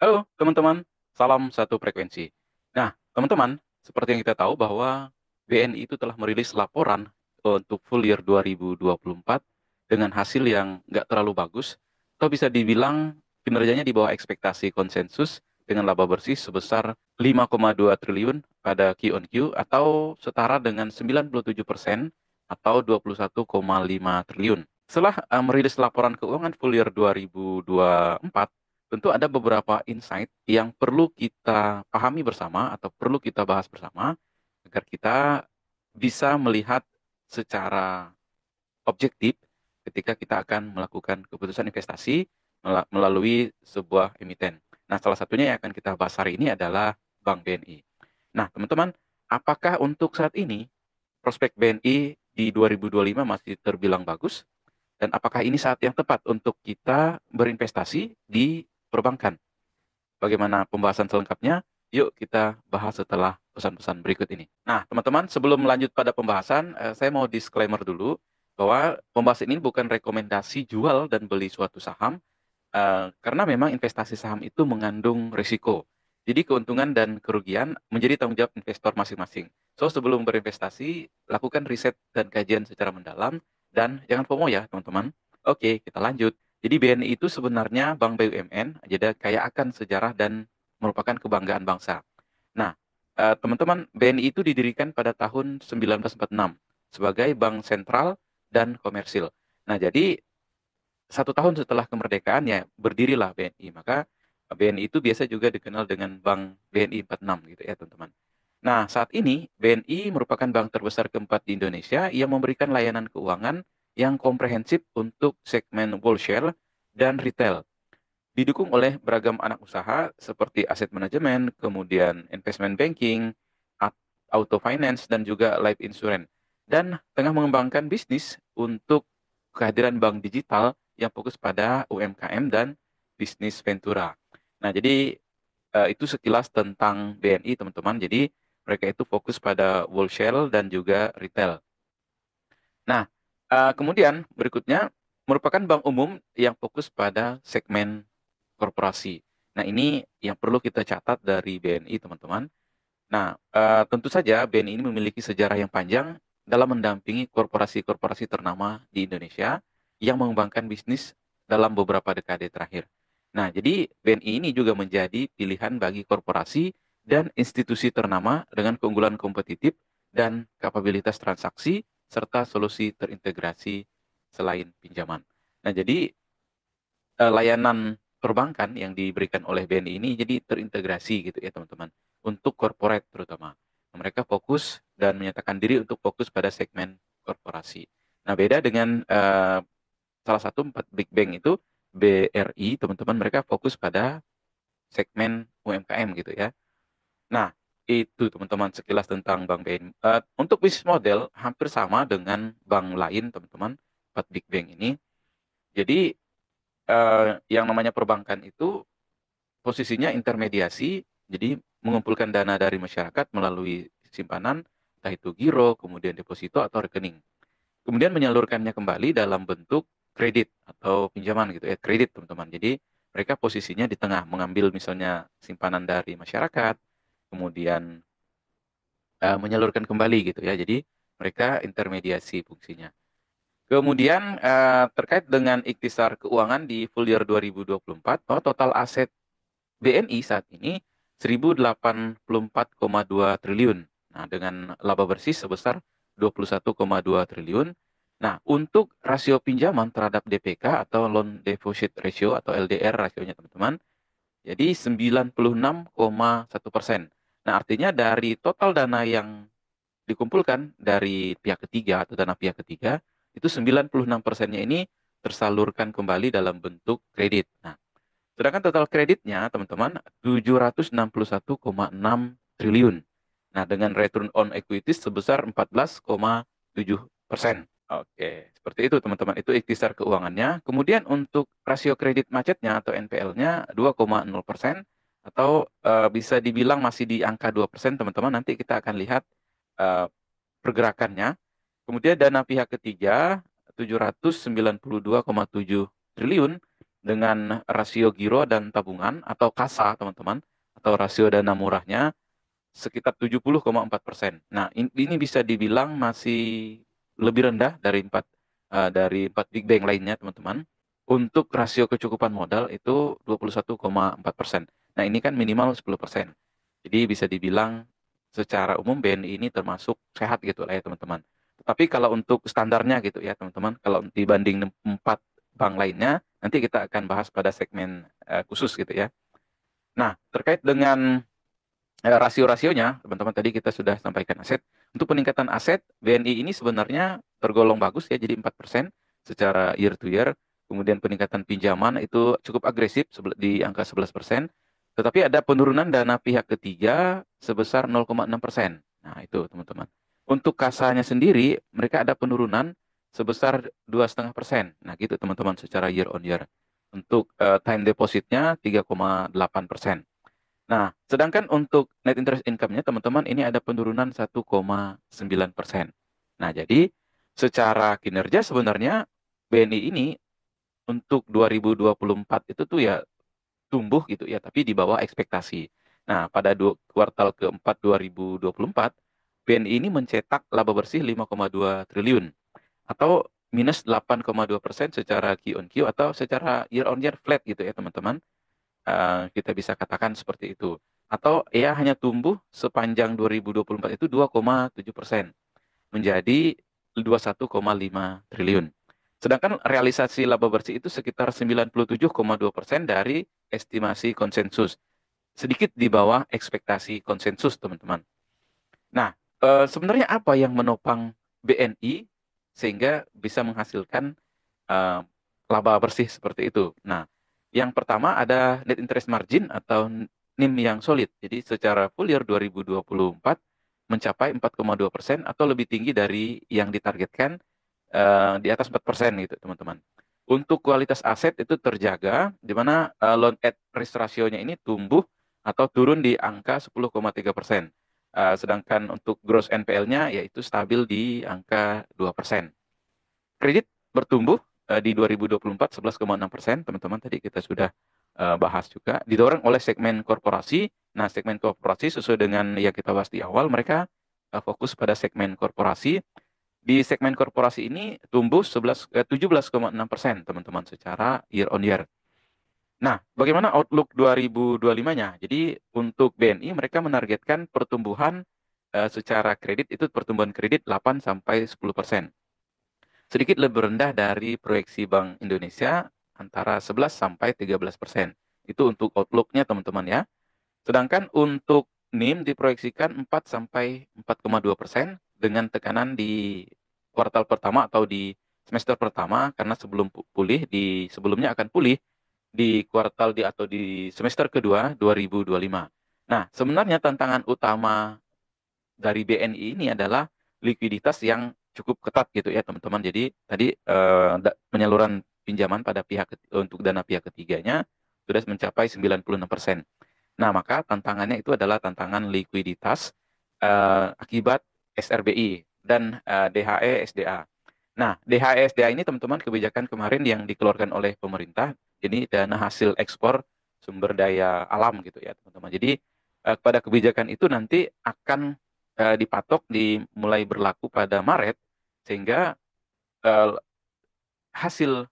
Halo teman-teman, salam satu frekuensi. Nah, teman-teman, seperti yang kita tahu bahwa BNI itu telah merilis laporan untuk full year 2024 dengan hasil yang nggak terlalu bagus, atau bisa dibilang kinerjanya di bawah ekspektasi konsensus dengan laba bersih sebesar 5,2 triliun pada Q on Q atau setara dengan 97% atau 21,5 triliun. Setelah merilis laporan keuangan full year 2024, tentu ada beberapa insight yang perlu kita pahami bersama atau perlu kita bahas bersama agar kita bisa melihat secara objektif ketika kita akan melakukan keputusan investasi melalui sebuah emiten. Nah, salah satunya yang akan kita bahas hari ini adalah Bank BNI. Nah, teman-teman, apakah untuk saat ini prospek BNI di 2025 masih terbilang bagus? Dan apakah ini saat yang tepat untuk kita berinvestasi di perbankan? Bagaimana pembahasan selengkapnya? Yuk kita bahas setelah pesan-pesan berikut ini. Nah, teman-teman, sebelum melanjut pada pembahasan, saya mau disclaimer dulu bahwa pembahasan ini bukan rekomendasi jual dan beli suatu saham, karena memang investasi saham itu mengandung risiko. Jadi keuntungan dan kerugian menjadi tanggung jawab investor masing-masing. So, sebelum berinvestasi, lakukan riset dan kajian secara mendalam, dan jangan FOMO ya, teman-teman. Oke, kita lanjut. Jadi BNI itu sebenarnya Bank BUMN, jadi kaya akan sejarah dan merupakan kebanggaan bangsa. Nah, teman-teman, BNI itu didirikan pada tahun 1946 sebagai bank sentral dan komersil. Nah, jadi 1 tahun setelah kemerdekaan ya berdirilah BNI. Maka BNI itu biasa juga dikenal dengan Bank BNI 46 gitu ya teman-teman. Nah, saat ini BNI merupakan bank terbesar keempat di Indonesia yang memberikan layanan keuangan yang komprehensif untuk segmen wholesale dan retail. Didukung oleh beragam anak usaha seperti aset manajemen, kemudian investment banking, auto finance, dan juga life insurance. Dan tengah mengembangkan bisnis untuk kehadiran bank digital yang fokus pada UMKM dan bisnis ventura. Nah, jadi itu sekilas tentang BNI, teman-teman. Jadi mereka itu fokus pada wholesale dan juga retail. Nah, kemudian berikutnya merupakan bank umum yang fokus pada segmen korporasi. Nah, ini yang perlu kita catat dari BNI, teman-teman. Nah, tentu saja BNI ini memiliki sejarah yang panjang dalam mendampingi korporasi-korporasi ternama di Indonesia yang mengembangkan bisnis dalam beberapa dekade terakhir. Nah, jadi BNI ini juga menjadi pilihan bagi korporasi dan institusi ternama dengan keunggulan kompetitif dan kapabilitas transaksi serta solusi terintegrasi selain pinjaman. Nah, jadi layanan perbankan yang diberikan oleh BNI ini jadi terintegrasi gitu ya teman-teman untuk corporate terutama. Mereka fokus dan menyatakan diri untuk fokus pada segmen korporasi. Nah, beda dengan salah satu 4 big bank itu BRI, teman-teman, mereka fokus pada segmen UMKM gitu ya. Nah, itu teman-teman sekilas tentang Bank BNI. Untuk bisnis model hampir sama dengan bank lain, teman-teman, 4 big bank ini. Jadi yang namanya perbankan itu posisinya intermediasi, jadi mengumpulkan dana dari masyarakat melalui simpanan, entah itu giro, kemudian deposito atau rekening. Kemudian menyalurkannya kembali dalam bentuk kredit atau pinjaman gitu ya, kredit teman-teman. Jadi mereka posisinya di tengah, mengambil misalnya simpanan dari masyarakat, kemudian menyalurkan kembali gitu ya. Jadi mereka intermediasi fungsinya. Kemudian terkait dengan ikhtisar keuangan di full year 2024, bahwa total aset BNI saat ini 1.084,2 triliun. Nah, dengan laba bersih sebesar 21,2 triliun. Nah, untuk rasio pinjaman terhadap DPK atau loan deposit ratio atau LDR rasionya teman-teman, jadi 96,1%. Nah, artinya dari total dana yang dikumpulkan dari pihak ketiga atau dana pihak ketiga, itu 96%-nya ini tersalurkan kembali dalam bentuk kredit. Nah, sedangkan total kreditnya, teman-teman, 761,6 triliun. Nah, dengan return on equity sebesar 14,7%. Oke, seperti itu teman-teman. Itu ikhtisar keuangannya. Kemudian untuk rasio kredit macetnya atau NPL-nya 2,0% atau bisa dibilang masih di angka 2%, teman-teman. Nanti kita akan lihat eh, pergerakannya. Kemudian dana pihak ketiga 792,7 triliun. dengan rasio giro dan tabungan atau kasa, teman-teman, atau rasio dana murahnya sekitar 70,4%. Nah, ini bisa dibilang masih lebih rendah dari empat big bank lainnya, teman-teman. Untuk rasio kecukupan modal itu 21,4%. Nah, ini kan minimal 10%. Jadi bisa dibilang secara umum BNI ini termasuk sehat gitu lah ya, teman-teman. Tapi kalau untuk standarnya gitu ya, teman-teman, kalau dibanding empat bank lainnya, nanti kita akan bahas pada segmen khusus gitu ya. Nah, terkait dengan rasio-rasionya, teman-teman tadi kita sudah sampaikan aset. Untuk peningkatan aset, BNI ini sebenarnya tergolong bagus ya, jadi 4% secara year to year. Kemudian peningkatan pinjaman itu cukup agresif di angka 11%. Tetapi ada penurunan dana pihak ketiga sebesar 0,6%. Nah, itu teman-teman. Untuk kasanya sendiri, mereka ada penurunan sebesar 2,5%. Nah, gitu teman-teman secara year on year. Untuk time depositnya 3,8%. Nah, sedangkan untuk net interest income-nya teman-teman ini ada penurunan 1,9%. Nah, jadi secara kinerja sebenarnya BNI ini untuk 2024 itu tuh ya tumbuh gitu ya, tapi di bawah ekspektasi. Nah, pada kuartal keempat 2024, BNI ini mencetak laba bersih 5,2 triliun atau minus 8,2% secara Q on Q atau secara year on year flat gitu ya, teman-teman. Kita bisa katakan seperti itu. Atau ya hanya tumbuh sepanjang 2024 itu 2,7% menjadi 21,5 triliun. Sedangkan realisasi laba bersih itu sekitar 97,2% dari estimasi konsensus. Sedikit di bawah ekspektasi konsensus, teman-teman. Nah, sebenarnya apa yang menopang BNI sehingga bisa menghasilkan eh, laba bersih seperti itu? Nah, yang pertama ada net interest margin atau NIM yang solid. Jadi secara full year 2024 mencapai 4,2% atau lebih tinggi dari yang ditargetkan di atas 4% gitu, teman-teman. Untuk kualitas aset itu terjaga, di mana loan at risk ratio-nya ini tumbuh atau turun di angka 10,3%. Sedangkan untuk gross NPL-nya yaitu stabil di angka 2%. Kredit bertumbuh di 2024 11,6%, teman-teman tadi kita sudah bahas juga, didorong oleh segmen korporasi. Nah, segmen korporasi sesuai dengan yang kita bahas di awal, mereka fokus pada segmen korporasi. Di segmen korporasi ini tumbuh 17,6%, teman-teman, secara year on year. Nah, bagaimana outlook 2025-nya? Jadi untuk BNI mereka menargetkan pertumbuhan secara kredit itu pertumbuhan kredit 8 sampai 10%. Sedikit lebih rendah dari proyeksi Bank Indonesia antara 11 sampai 13%. Itu untuk outlook-nya, teman-teman ya. Sedangkan untuk NIM diproyeksikan 4 sampai 4,2% dengan tekanan di kuartal pertama atau di semester pertama karena sebelum pulih di sebelumnya akan pulih di kuartal atau di semester kedua 2025. Nah, sebenarnya tantangan utama dari BNI ini adalah likuiditas yang cukup ketat gitu ya, teman-teman. Jadi tadi penyaluran pinjaman pada untuk dana pihak ketiganya sudah mencapai 96%. Nah, maka tantangannya itu adalah tantangan likuiditas akibat SRBI dan DHE SDA. Nah, DHE SDA ini teman-teman kebijakan kemarin yang dikeluarkan oleh pemerintah, ini dana hasil ekspor sumber daya alam gitu ya, teman-teman. Jadi pada kebijakan itu nanti akan dipatok mulai berlaku pada Maret sehingga eh, hasil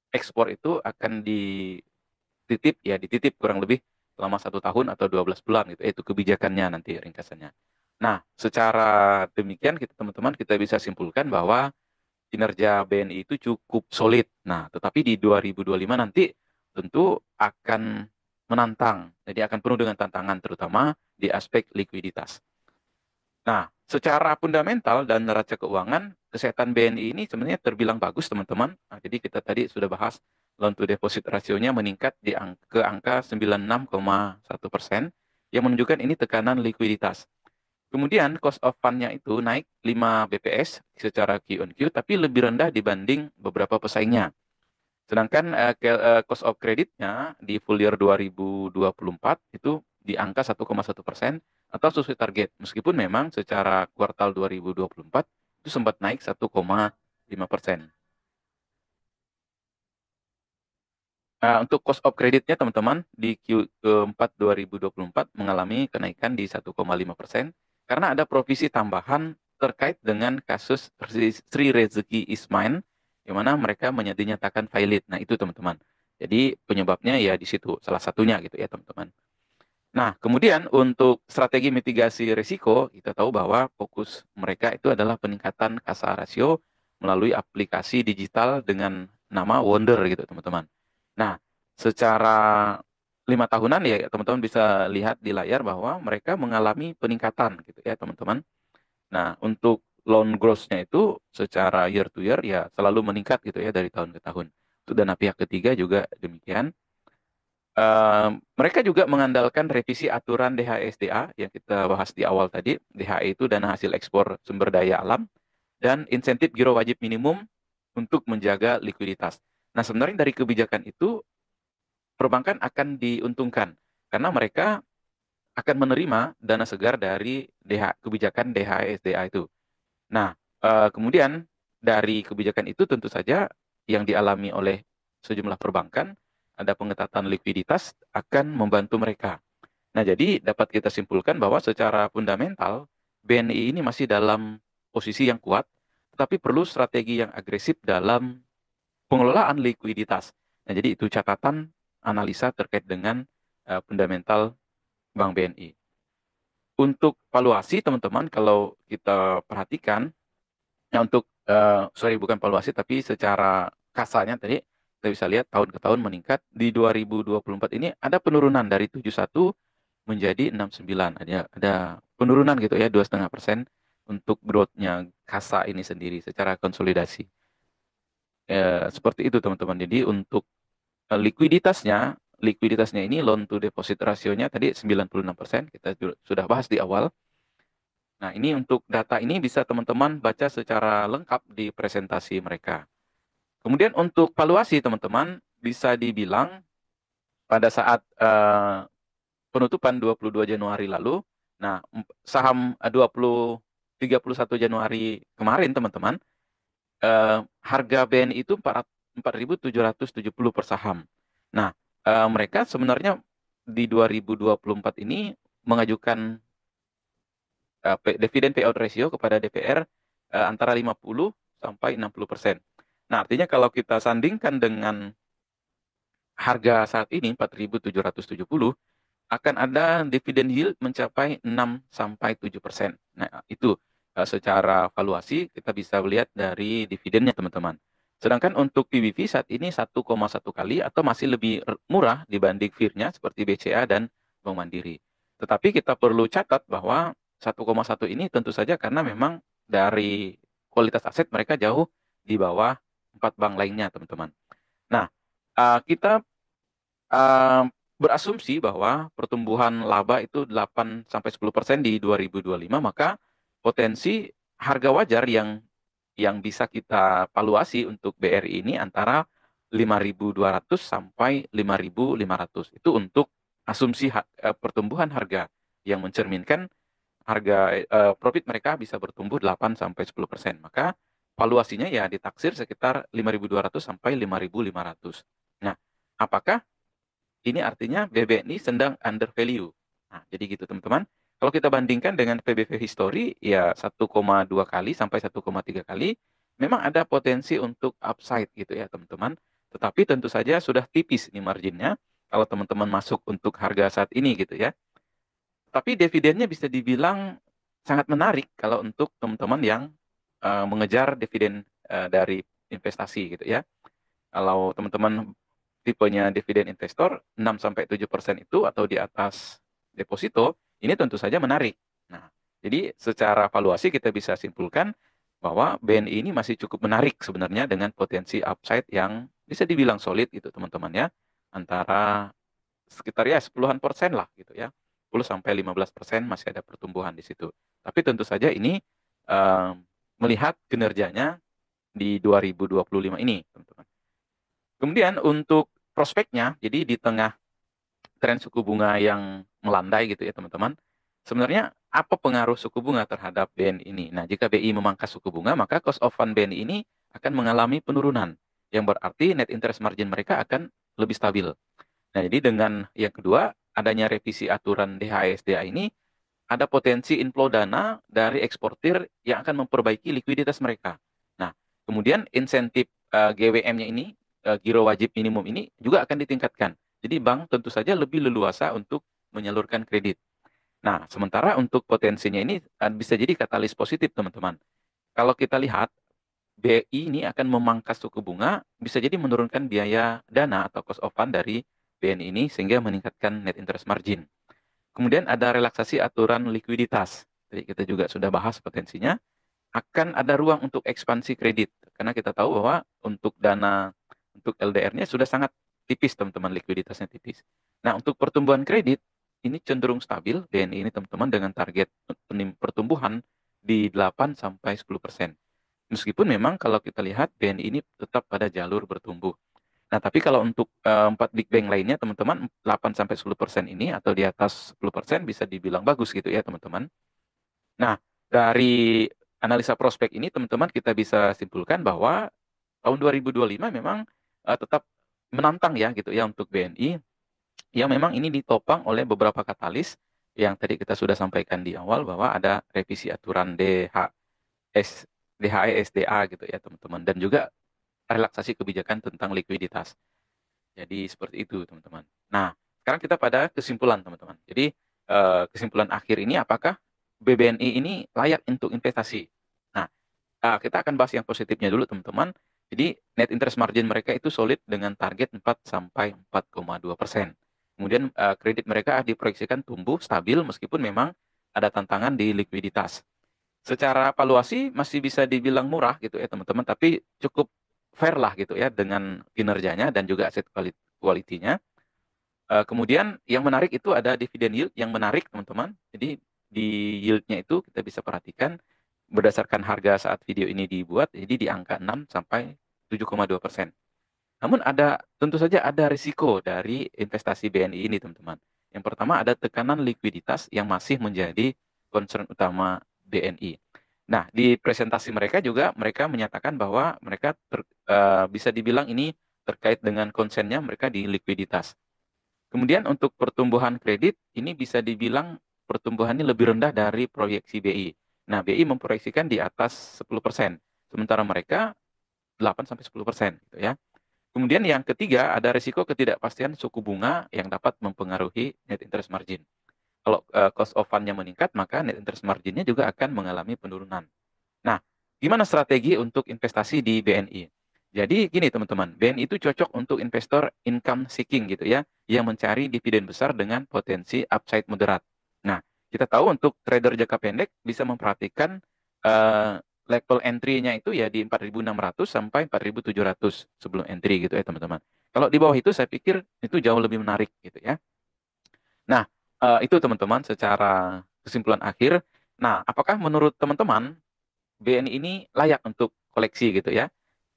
ekspor itu akan dititip kurang lebih selama 1 tahun atau 12 bulan gitu. Itu kebijakannya nanti ringkasannya. Nah, secara demikian kita teman-teman kita bisa simpulkan bahwa kinerja BNI itu cukup solid. Nah, tetapi di 2025 nanti tentu akan menantang. Jadi akan penuh dengan tantangan terutama di aspek likuiditas. Nah, secara fundamental dan neraca keuangan, kesehatan BNI ini sebenarnya terbilang bagus, teman-teman. Nah, jadi kita tadi sudah bahas loan to deposit rasionya meningkat ke angka 96,1% yang menunjukkan ini tekanan likuiditas. Kemudian cost of fund-nya itu naik 5 BPS secara Q on Q, tapi lebih rendah dibanding beberapa pesaingnya. Sedangkan cost of credit-nya di full year 2024 itu di angka 1,1% atau sesuai target. Meskipun memang secara kuartal 2024 itu sempat naik 1,5%. Untuk cost of credit-nya teman-teman di Q4 2024 mengalami kenaikan di 1,5% karena ada provisi tambahan terkait dengan kasus Sri Rezeki Ismail yang mana mereka dinyatakan valid. Nah, itu teman-teman. Jadi penyebabnya ya di situ salah satunya gitu ya teman-teman. Nah, kemudian untuk strategi mitigasi risiko, kita tahu bahwa fokus mereka itu adalah peningkatan kasa rasio melalui aplikasi digital dengan nama Wonder gitu, teman-teman. Nah, secara 5 tahunan ya, teman-teman bisa lihat di layar bahwa mereka mengalami peningkatan gitu ya, teman-teman. Nah, untuk loan growth-nya itu secara year to year ya selalu meningkat gitu ya dari tahun ke tahun. Itu dana pihak ketiga juga demikian. Mereka juga mengandalkan revisi aturan DHSDA yang kita bahas di awal tadi. DHE itu dana hasil ekspor sumber daya alam dan insentif giro wajib minimum untuk menjaga likuiditas. Nah, sebenarnya dari kebijakan itu perbankan akan diuntungkan karena mereka akan menerima dana segar dari kebijakan DHSDA itu. Nah, kemudian dari kebijakan itu tentu saja yang dialami oleh sejumlah perbankan ada pengetatan likuiditas akan membantu mereka. Nah, jadi dapat kita simpulkan bahwa secara fundamental BNI ini masih dalam posisi yang kuat, tetapi perlu strategi yang agresif dalam pengelolaan likuiditas. Nah, jadi itu catatan analisa terkait dengan fundamental Bank BNI. Untuk valuasi teman-teman, kalau kita perhatikan, ya untuk sorry bukan valuasi tapi secara kasanya tadi kita bisa lihat tahun ke tahun meningkat. Di 2024 ini ada penurunan dari 71 menjadi 69. Ada penurunan gitu ya 2,5% untuk growth-nya kasa ini sendiri secara konsolidasi. Seperti itu teman-teman. Jadi untuk likuiditasnya ini loan to deposit rasionya tadi 96%, kita sudah bahas di awal. Nah, ini untuk data ini bisa teman-teman baca secara lengkap di presentasi mereka. Kemudian untuk valuasi teman-teman bisa dibilang pada saat penutupan 22 Januari lalu, nah saham 31 Januari kemarin teman-teman, harga BNI itu 4.770 per saham. Nah, mereka sebenarnya di 2024 ini mengajukan dividen payout ratio kepada DPR antara 50 sampai 60%. Nah, artinya kalau kita sandingkan dengan harga saat ini 4.770 akan ada dividen yield mencapai 6 sampai 7%. Nah, itu secara valuasi kita bisa lihat dari dividennya teman-teman. Sedangkan untuk PBV saat ini 1,1 kali atau masih lebih murah dibanding peer-nya seperti BCA dan Bank Mandiri. Tetapi kita perlu catat bahwa 1,1 ini tentu saja karena memang dari kualitas aset mereka jauh di bawah 4 bank lainnya, teman-teman. Nah, kita uh, berasumsi bahwa pertumbuhan laba itu 8-10% di 2025, maka potensi harga wajar yang bisa kita valuasi untuk BRI ini antara 5.200 sampai 5.500. Itu untuk asumsi pertumbuhan harga yang mencerminkan harga profit mereka bisa bertumbuh 8-10%. Maka valuasinya ya ditaksir sekitar 5.200 sampai 5.500. Nah, apakah ini artinya BBNI sedang under value? Nah, jadi gitu teman-teman. Kalau kita bandingkan dengan PBV history, ya 1,2 kali sampai 1,3 kali, memang ada potensi untuk upside gitu ya teman-teman. Tetapi tentu saja sudah tipis ini marginnya kalau teman-teman masuk untuk harga saat ini gitu ya. Tapi dividennya bisa dibilang sangat menarik kalau untuk teman-teman yang mengejar dividen dari investasi gitu ya. Kalau teman-teman tipenya dividen investor 6-7% itu atau di atas deposito, ini tentu saja menarik. Nah, jadi secara valuasi kita bisa simpulkan bahwa BNI ini masih cukup menarik sebenarnya dengan potensi upside yang bisa dibilang solid gitu teman-teman ya. Antara sekitar ya 10-an% lah gitu ya. 10-15% masih ada pertumbuhan di situ. Tapi tentu saja ini eh, melihat kinerjanya di 2025 ini, teman-teman. Kemudian untuk prospeknya, jadi di tengah tren suku bunga yang melandai gitu ya teman-teman, sebenarnya apa pengaruh suku bunga terhadap BNI ini? Nah, jika BI memangkas suku bunga, maka cost of fund BNI ini akan mengalami penurunan, yang berarti net interest margin mereka akan lebih stabil. Nah, jadi dengan yang kedua, adanya revisi aturan DHESDA ini, ada potensi inflow dana dari eksportir yang akan memperbaiki likuiditas mereka. Nah, kemudian insentif GWM-nya ini, giro wajib minimum ini juga akan ditingkatkan. Jadi bank tentu saja lebih leluasa untuk menyalurkan kredit. Nah, sementara untuk potensinya ini bisa jadi katalis positif, teman-teman. Kalau kita lihat, BI ini akan memangkas suku bunga, bisa jadi menurunkan biaya dana atau cost of fund dari BNI ini sehingga meningkatkan net interest margin. Kemudian ada relaksasi aturan likuiditas. Jadi kita juga sudah bahas potensinya. Akan ada ruang untuk ekspansi kredit. Karena kita tahu bahwa untuk dana, untuk LDR-nya sudah sangat tipis, teman-teman, likuiditasnya tipis. Nah, untuk pertumbuhan kredit, ini cenderung stabil, BNI ini, teman-teman, dengan target pertumbuhan di 8-10%. Meskipun memang kalau kita lihat BNI ini tetap pada jalur bertumbuh. Nah, tapi kalau untuk 4 big bank lainnya, teman-teman, 8-10% ini atau di atas 10% bisa dibilang bagus gitu ya, teman-teman. Nah, dari analisa prospek ini, teman-teman, kita bisa simpulkan bahwa tahun 2025 memang tetap menantang ya gitu ya untuk BNI, yang memang ini ditopang oleh beberapa katalis yang tadi kita sudah sampaikan di awal bahwa ada revisi aturan DHESDA gitu ya, teman-teman, dan juga relaksasi kebijakan tentang likuiditas. Jadi seperti itu, teman-teman. Nah, sekarang kita pada kesimpulan, teman-teman. Jadi kesimpulan akhir ini, apakah BBNI ini layak untuk investasi? Nah, kita akan bahas yang positifnya dulu, teman-teman. Jadi net interest margin mereka itu solid dengan target 4-4,2%. Kemudian kredit mereka diproyeksikan tumbuh stabil meskipun memang ada tantangan di likuiditas. Secara valuasi masih bisa dibilang murah gitu ya, teman-teman, tapi cukup fair lah gitu ya dengan kinerjanya dan juga aset quality-nya. Kemudian yang menarik itu ada dividen yield yang menarik, teman-teman. Jadi di yield-nya itu kita bisa perhatikan berdasarkan harga saat video ini dibuat, jadi di angka 6-7,2%. Namun tentu saja ada risiko dari investasi BNI ini, teman-teman. Yang pertama ada tekanan likuiditas yang masih menjadi concern utama BNI. Nah, di presentasi mereka juga mereka menyatakan bahwa mereka bisa dibilang ini terkait dengan konsennya mereka di likuiditas. Kemudian untuk pertumbuhan kredit, ini bisa dibilang pertumbuhannya lebih rendah dari proyeksi BI. Nah, BI memproyeksikan di atas 10%, sementara mereka 8-10% gitu ya. Kemudian yang ketiga, ada risiko ketidakpastian suku bunga yang dapat mempengaruhi net interest margin. Kalau cost of fund-nya meningkat, maka net interest margin-nya juga akan mengalami penurunan. Nah, gimana strategi untuk investasi di BNI? Jadi gini, teman-teman, BNI itu cocok untuk investor income seeking gitu ya, yang mencari dividen besar dengan potensi upside moderat. Nah, kita tahu untuk trader jangka pendek bisa memperhatikan level entry-nya itu ya di 4.600 sampai 4.700 sebelum entry gitu ya, teman-teman. Kalau di bawah itu saya pikir itu jauh lebih menarik gitu ya. Nah, itu teman-teman secara kesimpulan akhir. Nah, apakah menurut teman-teman BNI ini layak untuk koleksi gitu ya?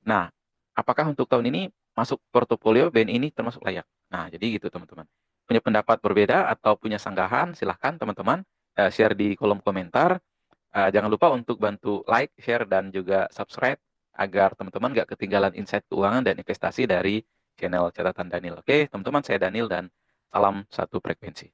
Nah, apakah untuk tahun ini masuk portofolio BNI ini termasuk layak? Nah, jadi gitu, teman-teman. Punya pendapat berbeda atau punya sanggahan, silahkan teman-teman share di kolom komentar. Jangan lupa untuk bantu like, share, dan juga subscribe agar teman-teman gak ketinggalan insight keuangan dan investasi dari channel Catatan Daniel. Oke, teman-teman, saya Daniel dan salam satu frekuensi.